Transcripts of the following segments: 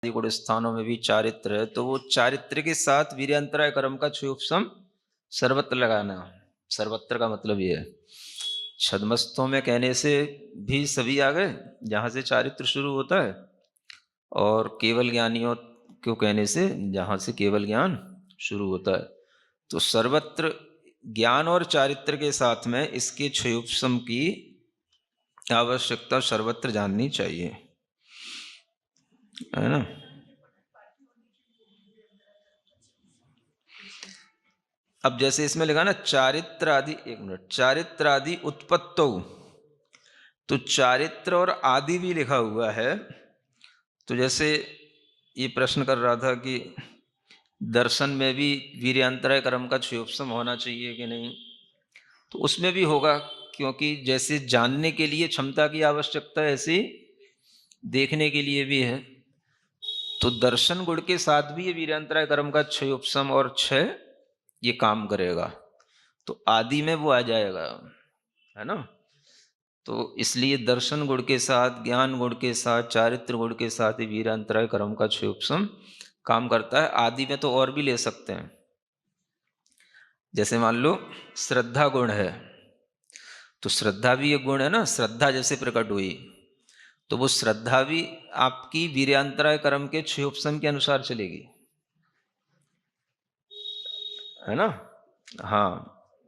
गुण स्थानों में भी चारित्र है, तो वो चारित्र के साथ वीर्यान्तराय कर्म का क्षयोपशम सर्वत्र लगाना। सर्वत्र का मतलब ये है, छद्मस्तों में कहने से भी सभी आ गए जहाँ से चारित्र शुरू होता है, और केवल ज्ञानियों को कहने से जहाँ से केवल ज्ञान शुरू होता है। तो सर्वत्र ज्ञान और चारित्र के साथ में इसके क्षयोपशम की आवश्यकता सर्वत्र जाननी चाहिए, है ना। अब जैसे इसमें लिखा ना चारित्र आदि, एक मिनट, चारित्र आदि उत्पत्तो, तो चारित्र और आदि भी लिखा हुआ है। तो जैसे ये प्रश्न कर रहा था कि दर्शन में भी वीर्यान्तराय कर्म का क्षयोपशम होना चाहिए कि नहीं, तो उसमें भी होगा, क्योंकि जैसे जानने के लिए क्षमता की आवश्यकता है, ऐसे देखने के लिए भी है। तो दर्शन गुण के साथ भी ये वीर्यान्तराय कर्म का क्षयोपशम और क्षय ये काम करेगा, तो आदि में वो आ जाएगा, है ना। तो इसलिए दर्शन गुण के साथ, ज्ञान गुण के साथ, चारित्र गुण के साथ ही वीर्यान्तराय कर्म का क्षयोपशम काम करता है। आदि में तो और भी ले सकते हैं, जैसे मान लो श्रद्धा गुण है, तो श्रद्धा भी एक गुण है ना, श्रद्धा जैसे प्रकट हुई, तो वो श्रद्धा भी आपकी वीर्यान्तराय कर्म के क्षयोपशम के अनुसार चलेगी, है ना। हाँ,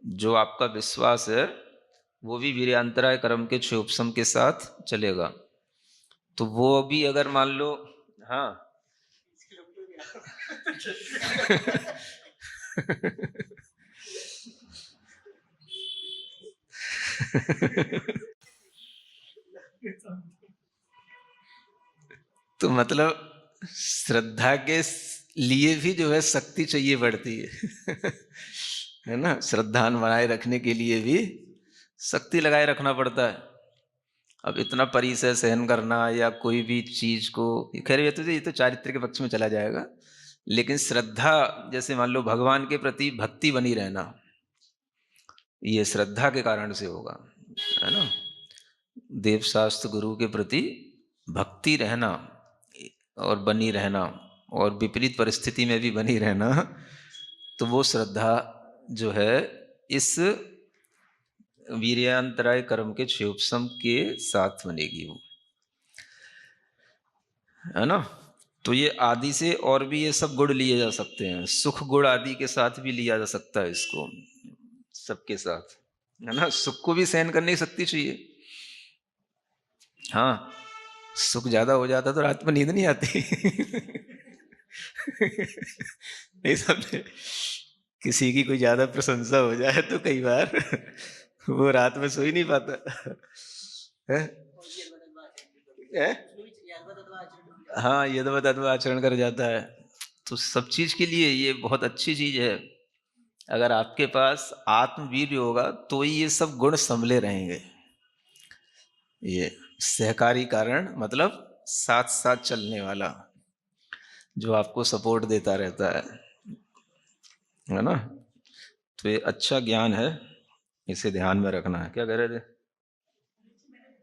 जो आपका विश्वास है वो भी वीर्यान्तराय कर्म के क्षयोपशम के साथ चलेगा। तो वो भी अगर मान लो, हाँ तो मतलब श्रद्धा के लिए भी जो है शक्ति चाहिए पड़ती है है ना। श्रद्धान बनाए रखने के लिए भी शक्ति लगाए रखना पड़ता है। अब इतना परिसर सहन करना या कोई भी चीज को, खैर ये तो चारित्र के पक्ष में चला जाएगा, लेकिन श्रद्धा, जैसे मान लो भगवान के प्रति भक्ति बनी रहना, ये श्रद्धा के कारण से होगा, है ना। देव शास्त्र गुरु के प्रति भक्ति रहना और बनी रहना, और विपरीत परिस्थिति में भी बनी रहना, तो वो श्रद्धा जो है इस वीर्यान्तराय कर्म के क्षयोपशम के साथ बनेगी वो, है ना। तो ये आदि से और भी ये सब गुण लिए जा सकते हैं, सुख गुण आदि के साथ भी लिया जा सकता है इसको, सबके साथ, है ना। सुख को भी सहन करने की शक्ति चाहिए। हाँ, सुख ज्यादा हो जाता तो रात में नींद नहीं आती नहीं समझे, किसी की कोई ज्यादा प्रशंसा हो जाए तो कई बार वो रात में सो ही नहीं पाता है? है? हाँ, यदवत अथवा आचरण कर जाता है। तो सब चीज के लिए ये बहुत अच्छी चीज है, अगर आपके पास आत्मवीर्य होगा तो ही ये सब गुण संभले रहेंगे। ये सहकारी कारण मतलब साथ साथ चलने वाला, जो आपको सपोर्ट देता रहता है ना। तो ये अच्छा ज्ञान है, इसे ध्यान में रखना है। क्या कह रहे थे?